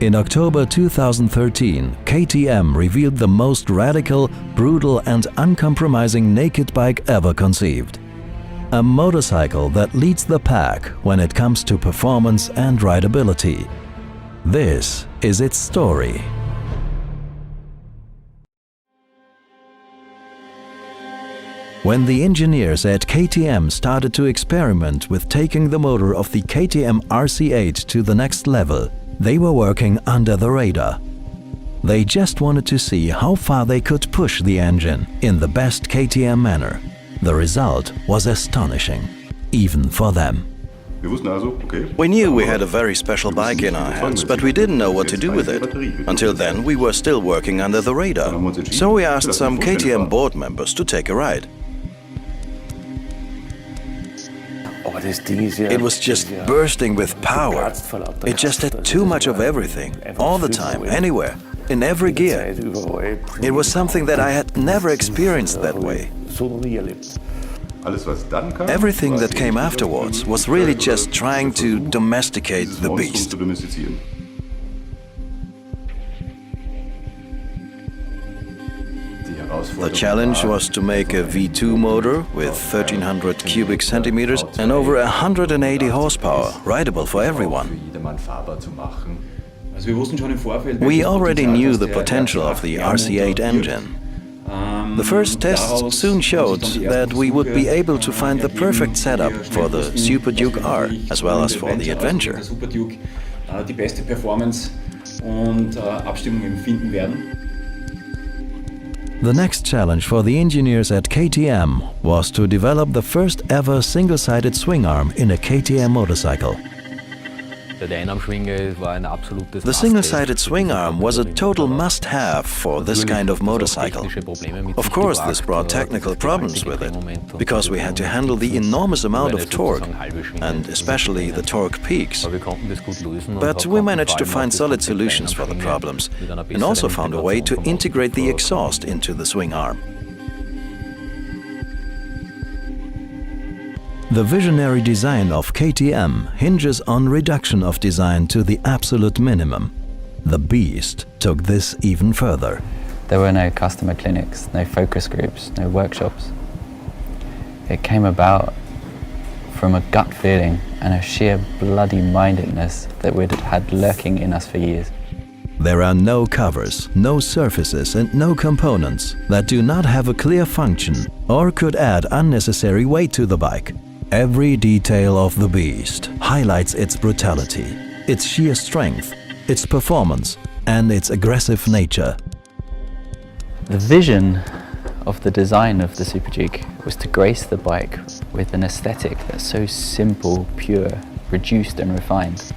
In October 2013, KTM revealed the most radical, brutal and uncompromising naked bike ever conceived. A motorcycle that leads the pack when it comes to performance and rideability. This is its story. When the engineers at KTM started to experiment with taking the motor of the KTM RC8 to the next level, they were working under the radar. They just wanted to see how far they could push the engine in the best KTM manner. The result was astonishing, even for them. We knew we had a very special bike in our hands, but we didn't know what to do with it. Until then, we were still working under the radar. So we asked some KTM board members to take a ride. It was just bursting with power. It just had too much of everything, all the time, anywhere, in every gear. It was something that I had never experienced that way. Everything that came afterwards was really just trying to domesticate the beast. The challenge was to make a V2 motor with 1300 cubic centimeters and over 180 horsepower, rideable for everyone. We already knew the potential of the RC8 engine. The first tests soon showed that we would be able to find the perfect setup for the Super Duke R, as well as for the Adventure. The next challenge for the engineers at KTM was to develop the first ever single-sided swing arm in a KTM motorcycle. The single-sided swing arm was a total must-have for this kind of motorcycle. Of course, this brought technical problems with it, because we had to handle the enormous amount of torque, and especially the torque peaks. But we managed to find solid solutions for the problems, and also found a way to integrate the exhaust into the swing arm. The visionary design of KTM hinges on reduction of design to the absolute minimum. The Beast took this even further. There were no customer clinics, no focus groups, no workshops. It came about from a gut feeling and a sheer bloody-mindedness that we'd had lurking in us for years. There are no covers, no surfaces and no components that do not have a clear function or could add unnecessary weight to the bike. Every detail of the Beast highlights its brutality, its sheer strength, its performance and its aggressive nature. The vision of the design of the Super Duke was to grace the bike with an aesthetic that's so simple, pure, reduced and refined,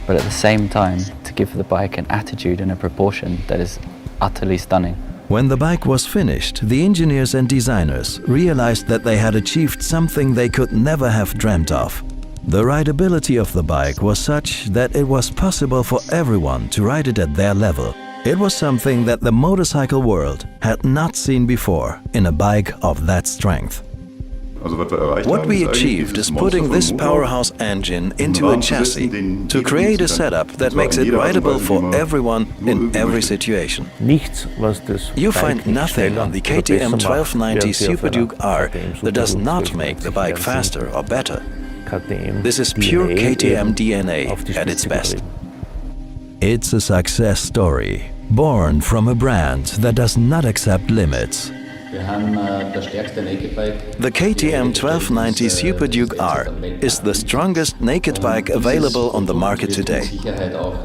but at the same time to give the bike an attitude and a proportion that is utterly stunning. When the bike was finished, the engineers and designers realized that they had achieved something they could never have dreamt of. The rideability of the bike was such that it was possible for everyone to ride it at their level. It was something that the motorcycle world had not seen before in a bike of that strength. What we achieved is putting this powerhouse engine into a chassis to create a setup that makes it rideable for everyone in every situation. You find nothing on the KTM 1290 Super Duke R that does not make the bike faster or better. This is pure KTM DNA at its best. It's a success story, born from a brand that does not accept limits. The KTM 1290 Super Duke R is the strongest naked bike available on the market today.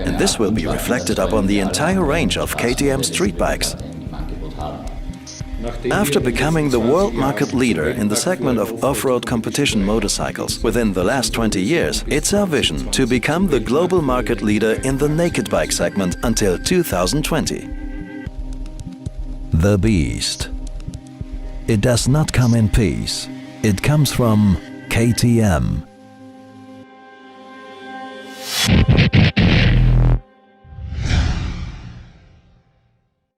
And this will be reflected upon the entire range of KTM street bikes. After becoming the world market leader in the segment of off-road competition motorcycles within the last 20 years, it's our vision to become the global market leader in the naked bike segment until 2020. The Beast. It does not come in peace. It comes from KTM.